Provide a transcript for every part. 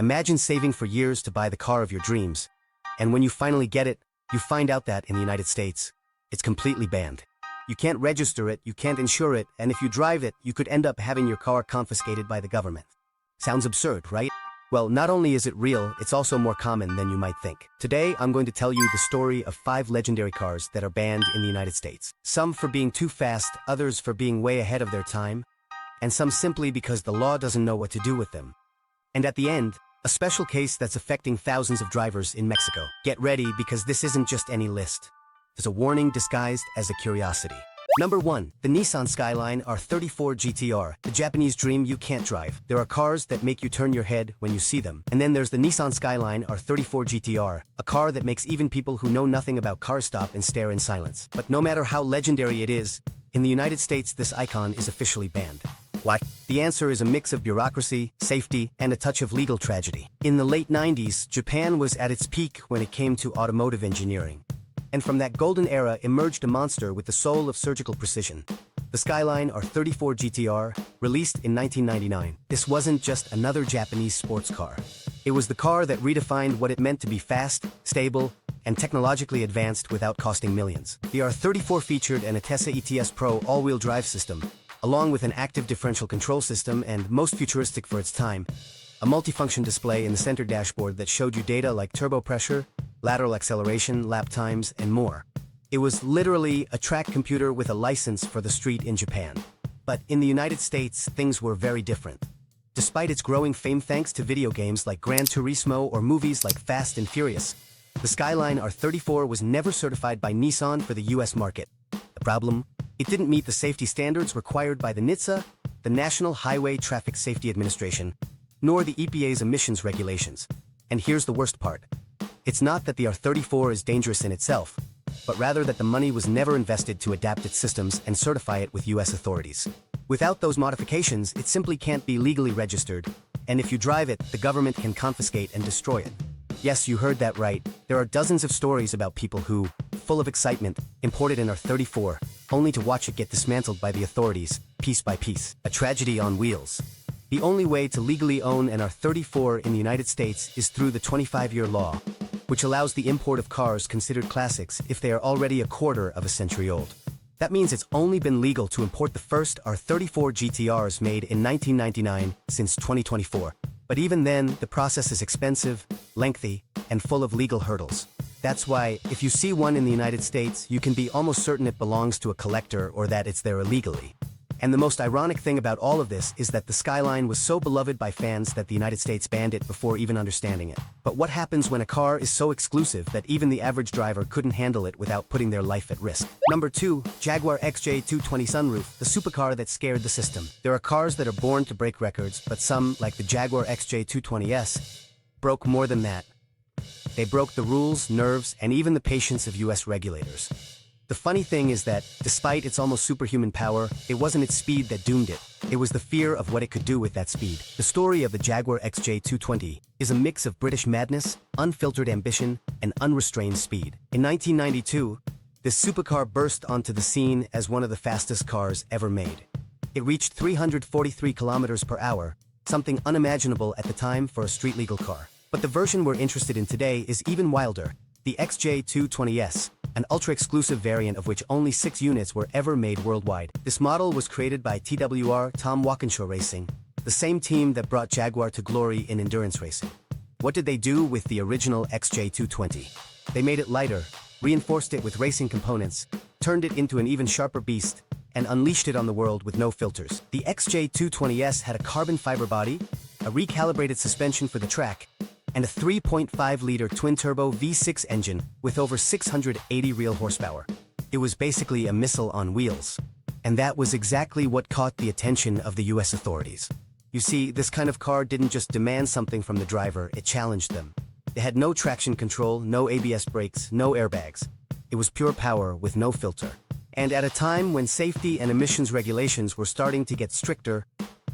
Imagine saving for years to buy the car of your dreams, and when you finally get it, you find out that in the United States, it's completely banned. You can't register it, you can't insure it, and if you drive it, you could end up having your car confiscated by the government. Sounds absurd, right? Well, not only is it real, it's also more common than you might think. Today, I'm going to tell you the story of 5 legendary cars that are banned in the United States. Some for being too fast, others for being way ahead of their time, and some simply because the law doesn't know what to do with them. And at the end, a special case that's affecting thousands of drivers in Mexico. Get ready, because this isn't just any list. There's a warning disguised as a curiosity. Number 1. The Nissan Skyline R34 GTR, the Japanese dream you can't drive. There are cars that make you turn your head when you see them. And then there's the Nissan Skyline R34 GTR, a car that makes even people who know nothing about cars stop and stare in silence. But no matter how legendary it is, in the United States this icon is officially banned. Why? The answer is a mix of bureaucracy, safety, and a touch of legal tragedy. In the late 90s, Japan was at its peak when it came to automotive engineering. And from that golden era emerged a monster with the soul of surgical precision. The Skyline R34 GTR, released in 1999. This wasn't just another Japanese sports car. It was the car that redefined what it meant to be fast, stable, and technologically advanced without costing millions. The R34 featured an Atessa ETS Pro all-wheel drive system, along with an active differential control system and, most futuristic for its time, a multifunction display in the center dashboard that showed you data like turbo pressure, lateral acceleration, lap times, and more. It was literally a track computer with a license for the street in Japan. But in the United States, things were very different. Despite its growing fame thanks to video games like Gran Turismo or movies like Fast and Furious, the Skyline R34 was never certified by Nissan for the US market. The problem? It didn't meet the safety standards required by the NHTSA, the National Highway Traffic Safety Administration, nor the EPA's emissions regulations. And here's the worst part. It's not that the R34 is dangerous in itself, but rather that the money was never invested to adapt its systems and certify it with US authorities. Without those modifications, it simply can't be legally registered, and if you drive it, the government can confiscate and destroy it. Yes, you heard that right. There are dozens of stories about people who, full of excitement, imported an R34, only to watch it get dismantled by the authorities, piece by piece. A tragedy on wheels. The only way to legally own an R34 in the United States is through the 25-year law, which allows the import of cars considered classics if they are already a quarter of a century old. That means it's only been legal to import the first R34 GTRs made in 1999 since 2024. But even then, the process is expensive, lengthy, and full of legal hurdles. That's why, if you see one in the United States, you can be almost certain it belongs to a collector or that it's there illegally. And the most ironic thing about all of this is that the Skyline was so beloved by fans that the United States banned it before even understanding it. But what happens when a car is so exclusive that even the average driver couldn't handle it without putting their life at risk? Number 2. Jaguar XJ220 Sunroof, the supercar that scared the system. There are cars that are born to break records, but some, like the Jaguar XJ220S, broke more than that. They broke the rules, nerves, and even the patience of US regulators. The funny thing is that, despite its almost superhuman power, it wasn't its speed that doomed it. It was the fear of what it could do with that speed. The story of the Jaguar XJ220 is a mix of British madness, unfiltered ambition, and unrestrained speed. In 1992, this supercar burst onto the scene as one of the fastest cars ever made. It reached 343 kilometers per hour, something unimaginable at the time for a street-legal car. But the version we're interested in today is even wilder, the XJ220S, an ultra-exclusive variant of which only 6 units were ever made worldwide. This model was created by TWR Tom Walkinshaw Racing, the same team that brought Jaguar to glory in endurance racing. What did they do with the original XJ220? They made it lighter, reinforced it with racing components, turned it into an even sharper beast, and unleashed it on the world with no filters. The XJ220S had a carbon fiber body, a recalibrated suspension for the track, and a 3.5-liter twin-turbo V6 engine with over 680 real horsepower. It was basically a missile on wheels. And that was exactly what caught the attention of the US authorities. You see, this kind of car didn't just demand something from the driver, it challenged them. It had no traction control, no ABS brakes, no airbags. It was pure power with no filter. And at a time when safety and emissions regulations were starting to get stricter,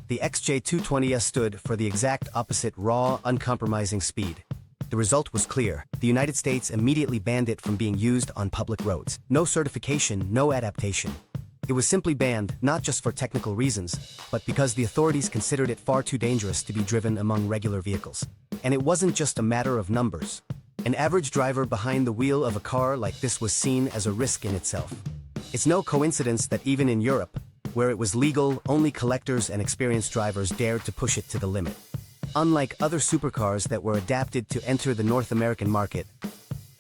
the XJ220S stood for the exact opposite: raw, uncompromising speed. The result was clear. The United States immediately banned it from being used on public roads. No certification, no adaptation. It was simply banned, not just for technical reasons, but because the authorities considered it far too dangerous to be driven among regular vehicles. And it wasn't just a matter of numbers. An average driver behind the wheel of a car like this was seen as a risk in itself. It's no coincidence that even in Europe, where it was legal, only collectors and experienced drivers dared to push it to the limit. Unlike other supercars that were adapted to enter the North American market,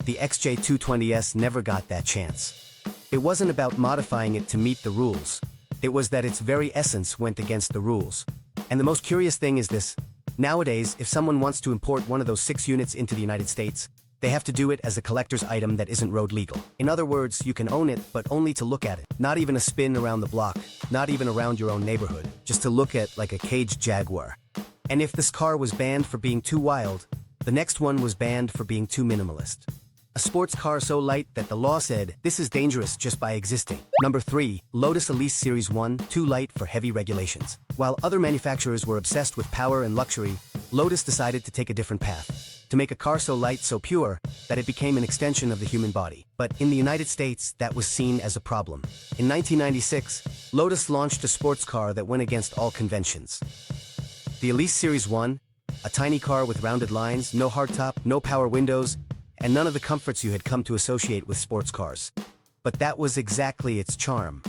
the XJ220S never got that chance. It wasn't about modifying it to meet the rules. It was that its very essence went against the rules. And the most curious thing is this. Nowadays, if someone wants to import one of those 6 units into the United States, they have to do it as a collector's item that isn't road legal. In other words, you can own it, but only to look at it. Not even a spin around the block, not even around your own neighborhood, just to look at like a caged Jaguar. And if this car was banned for being too wild, the next one was banned for being too minimalist. A sports car so light that the law said, this is dangerous just by existing. Number 3, Lotus Elise Series 1, too light for heavy regulations. While other manufacturers were obsessed with power and luxury, Lotus decided to take a different path. To make a car so light, so pure, that it became an extension of the human body. But in the United States, that was seen as a problem. In 1996, Lotus launched a sports car that went against all conventions. The Elise Series 1, a tiny car with rounded lines, no hardtop, no power windows, and none of the comforts you had come to associate with sports cars. But that was exactly its charm.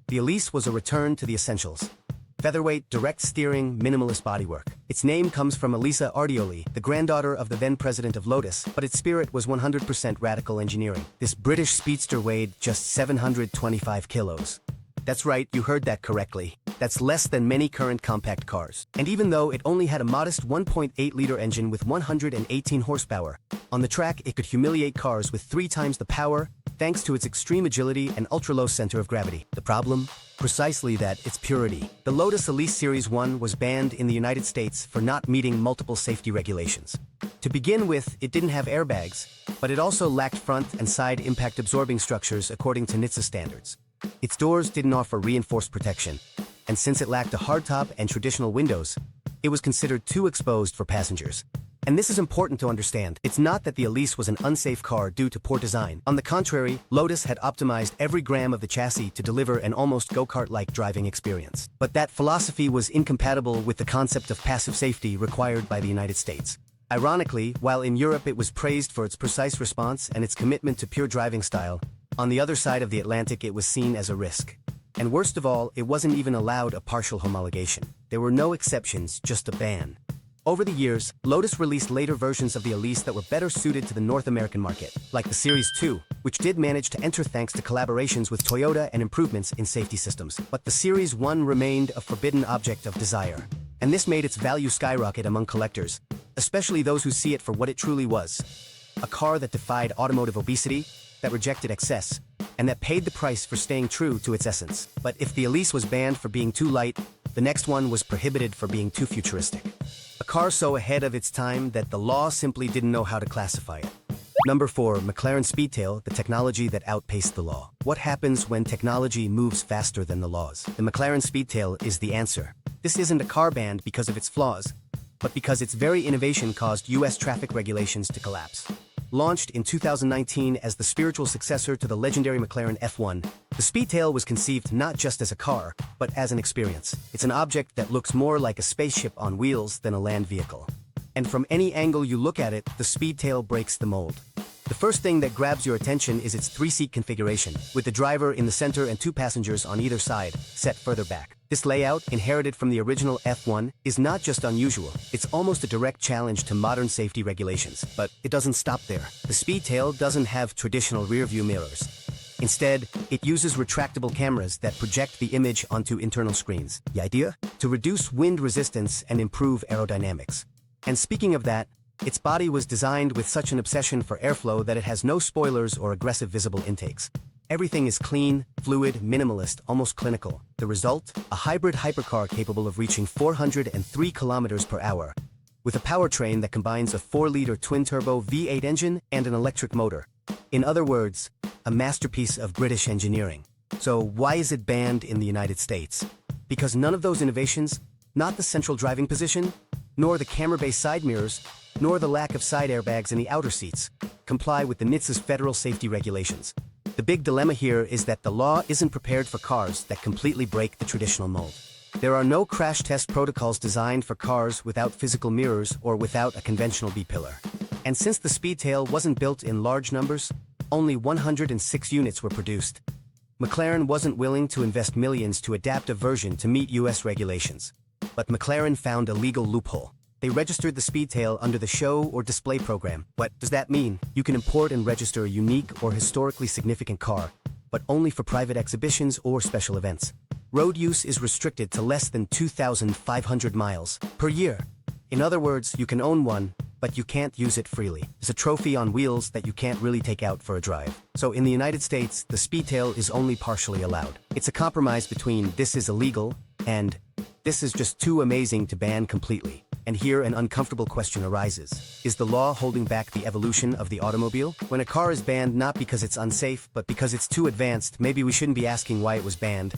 The Elise was a return to the essentials. Featherweight, direct steering, minimalist bodywork. Its name comes from Elise Ardioli, the granddaughter of the then president of Lotus, but its spirit was 100% radical engineering. This British speedster weighed just 725 kilos. That's right, you heard that correctly. That's less than many current compact cars. And even though it only had a modest 1.8-liter engine with 118 horsepower, on the track it could humiliate cars with 3 times the power, thanks to its extreme agility and ultra-low center of gravity. The problem? Precisely that, its purity. The Lotus Elise Series 1 was banned in the United States for not meeting multiple safety regulations. To begin with, it didn't have airbags, but it also lacked front and side impact absorbing structures according to NHTSA standards. Its doors didn't offer reinforced protection, and since it lacked a hardtop and traditional windows, it was considered too exposed for passengers. And this is important to understand. It's not that the Elise was an unsafe car due to poor design. On the contrary, Lotus had optimized every gram of the chassis to deliver an almost go-kart-like driving experience. But that philosophy was incompatible with the concept of passive safety required by the United States. Ironically, while in Europe it was praised for its precise response and its commitment to pure driving style, on the other side of the Atlantic it was seen as a risk. And worst of all, it wasn't even allowed a partial homologation. There were no exceptions, just a ban. Over the years, Lotus released later versions of the Elise that were better suited to the North American market, like the Series 2, which did manage to enter thanks to collaborations with Toyota and improvements in safety systems. But the Series 1 remained a forbidden object of desire. And this made its value skyrocket among collectors, especially those who see it for what it truly was. A car that defied automotive obesity, that rejected excess, and that paid the price for staying true to its essence. But if the Elise was banned for being too light, the next one was prohibited for being too futuristic. A car so ahead of its time that the law simply didn't know how to classify it. Number 4, McLaren Speedtail, the technology that outpaced the law. What happens when technology moves faster than the laws? The McLaren Speedtail is the answer. This isn't a car banned because of its flaws, but because its very innovation caused US traffic regulations to collapse. Launched in 2019 as the spiritual successor to the legendary McLaren F1, the Speedtail was conceived not just as a car, but as an experience. It's an object that looks more like a spaceship on wheels than a land vehicle. And from any angle you look at it, the Speedtail breaks the mold. The first thing that grabs your attention is its 3-seat configuration, with the driver in the center and 2 passengers on either side, set further back. This layout, inherited from the original F1, is not just unusual, it's almost a direct challenge to modern safety regulations. But it doesn't stop there. The Speedtail doesn't have traditional rear-view mirrors. Instead, it uses retractable cameras that project the image onto internal screens. The idea? To reduce wind resistance and improve aerodynamics. And speaking of that, its body was designed with such an obsession for airflow that it has no spoilers or aggressive visible intakes. Everything is clean, fluid, minimalist, almost clinical. The result? A hybrid hypercar capable of reaching 403 kilometers per hour, with a powertrain that combines a 4-liter twin-turbo V8 engine and an electric motor. In other words, a masterpiece of British engineering. So why is it banned in the United States? Because none of those innovations, not the central driving position, nor the camera-based side mirrors, nor the lack of side airbags in the outer seats, comply with the NHTSA's federal safety regulations. The big dilemma here is that the law isn't prepared for cars that completely break the traditional mold. There are no crash test protocols designed for cars without physical mirrors or without a conventional B-pillar. And since the Speedtail wasn't built in large numbers, only 106 units were produced. McLaren wasn't willing to invest millions to adapt a version to meet US regulations. But McLaren found a legal loophole. They registered the Speedtail under the Show or Display program. What does that mean? You can import and register a unique or historically significant car, but only for private exhibitions or special events. Road use is restricted to less than 2,500 miles per year. In other words, you can own one, but you can't use it freely. It's a trophy on wheels that you can't really take out for a drive. So in the United States, the Speedtail is only partially allowed. It's a compromise between this is illegal and this is just too amazing to ban completely. And here an uncomfortable question arises. Is the law holding back the evolution of the automobile? When a car is banned not because it's unsafe, but because it's too advanced, maybe we shouldn't be asking why it was banned,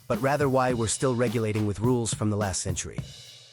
but rather why we're still regulating with rules from the last century.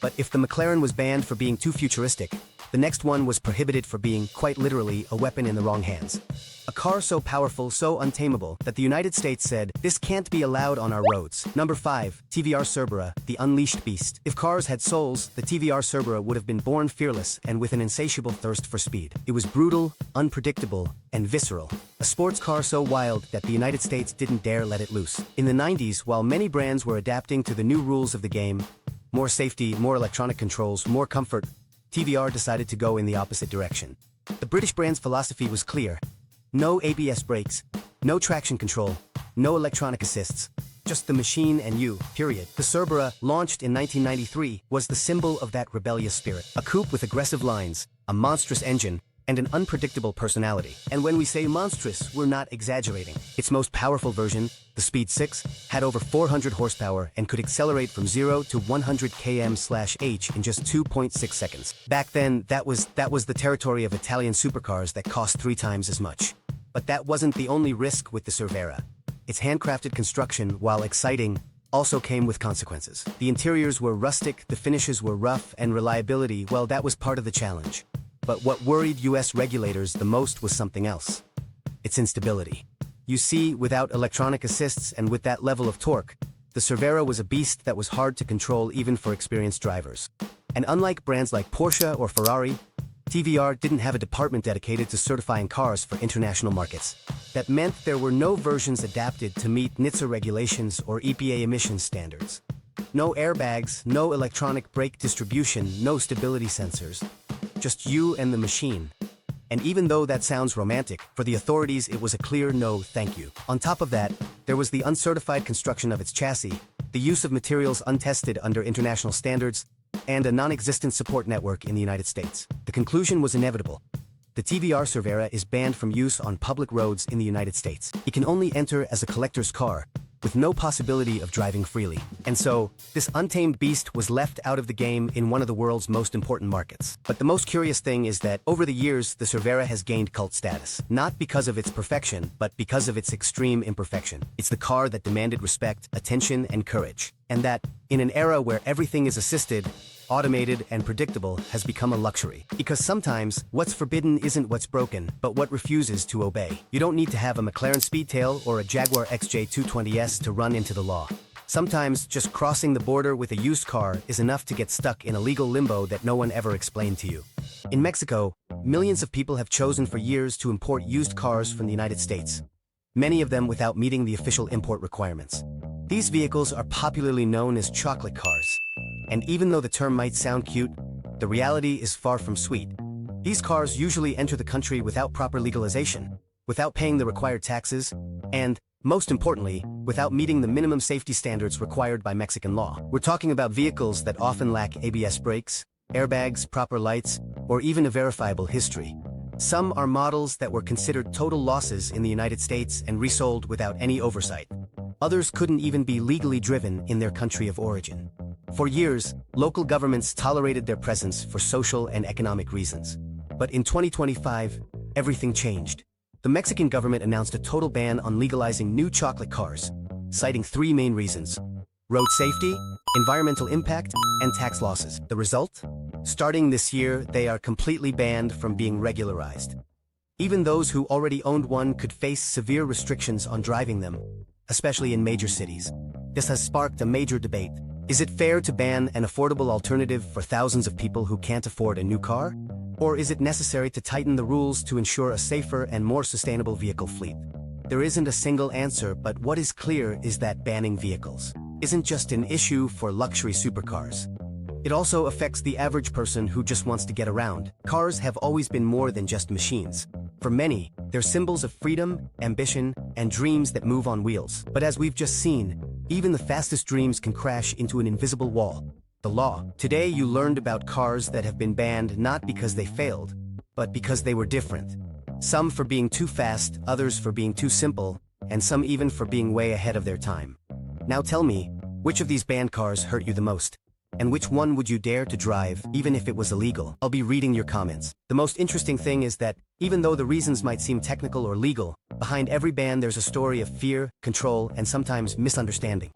But if the McLaren was banned for being too futuristic, the next one was prohibited for being, quite literally, a weapon in the wrong hands. A car so powerful, so untamable, that the United States said, this can't be allowed on our roads. Number 5, TVR Cerbera, the unleashed beast. If cars had souls, the TVR Cerbera would have been born fearless and with an insatiable thirst for speed. It was brutal, unpredictable, and visceral. A sports car so wild that the United States didn't dare let it loose. In the 90s, while many brands were adapting to the new rules of the game, more safety, more electronic controls, more comfort, TVR decided to go in the opposite direction. The British brand's philosophy was clear. No ABS brakes, no traction control, no electronic assists, just the machine and you, period. The Cerbera, launched in 1993, was the symbol of that rebellious spirit. A coupe with aggressive lines, a monstrous engine, and an unpredictable personality. And when we say monstrous, we're not exaggerating. Its most powerful version, the Speed 6, had over 400 horsepower and could accelerate from 0 to 100 km/h in just 2.6 seconds. Back then, that was the territory of Italian supercars that cost 3 times as much. But that wasn't the only risk with the Cerbera. Its handcrafted construction, while exciting, also came with consequences. The interiors were rustic, the finishes were rough, and reliability, well, that was part of the challenge. But what worried US regulators the most was something else. Its instability. You see, without electronic assists and with that level of torque, the Cerbera was a beast that was hard to control even for experienced drivers. And unlike brands like Porsche or Ferrari, TVR didn't have a department dedicated to certifying cars for international markets. That meant there were no versions adapted to meet NHTSA regulations or EPA emissions standards. No airbags, no electronic brake distribution, no stability sensors. Just you and the machine. And even though that sounds romantic, for the authorities it was a clear no thank you. On top of that, there was the uncertified construction of its chassis, the use of materials untested under international standards, and a non-existent support network in the United States. The conclusion was inevitable. The TVR Cerbera is banned from use on public roads in the United States. It can only enter as a collector's car, with no possibility of driving freely. And so, this untamed beast was left out of the game in one of the world's most important markets. But the most curious thing is that, over the years, the Cerbera has gained cult status. Not because of its perfection, but because of its extreme imperfection. It's the car that demanded respect, attention, and courage. And that, in an era where everything is assisted, automated, and predictable, has become a luxury. Because sometimes, what's forbidden isn't what's broken, but what refuses to obey. You don't need to have a McLaren Speedtail or a Jaguar XJ220S to run into the law. Sometimes, just crossing the border with a used car is enough to get stuck in a legal limbo that no one ever explained to you. In Mexico, millions of people have chosen for years to import used cars from the United States, many of them without meeting the official import requirements. These vehicles are popularly known as chocolate cars. And even though the term might sound cute, the reality is far from sweet. These cars usually enter the country without proper legalization, without paying the required taxes, and, most importantly, without meeting the minimum safety standards required by Mexican law. We're talking about vehicles that often lack ABS brakes, airbags, proper lights, or even a verifiable history. Some are models that were considered total losses in the United States and resold without any oversight. Others couldn't even be legally driven in their country of origin. For years, local governments tolerated their presence for social and economic reasons. But in 2025, everything changed. The Mexican government announced a total ban on legalizing new chocolate cars, citing 3 main reasons: road safety, environmental impact, and tax losses. The result? Starting this year, they are completely banned from being regularized. Even those who already owned one could face severe restrictions on driving them, especially in major cities. This has sparked a major debate. Is it fair to ban an affordable alternative for thousands of people who can't afford a new car? Or is it necessary to tighten the rules to ensure a safer and more sustainable vehicle fleet? There isn't a single answer, but what is clear is that banning vehicles isn't just an issue for luxury supercars. It also affects the average person who just wants to get around. Cars have always been more than just machines. For many, they're symbols of freedom, ambition, and dreams that move on wheels. But as we've just seen, even the fastest dreams can crash into an invisible wall: the law. Today you learned about cars that have been banned not because they failed, but because they were different. Some for being too fast, others for being too simple, and some even for being way ahead of their time. Now tell me, which of these banned cars hurt you the most? And which one would you dare to drive, even if it was illegal? I'll be reading your comments. The most interesting thing is that, even though the reasons might seem technical or legal, behind every ban there's a story of fear, control, and sometimes misunderstanding.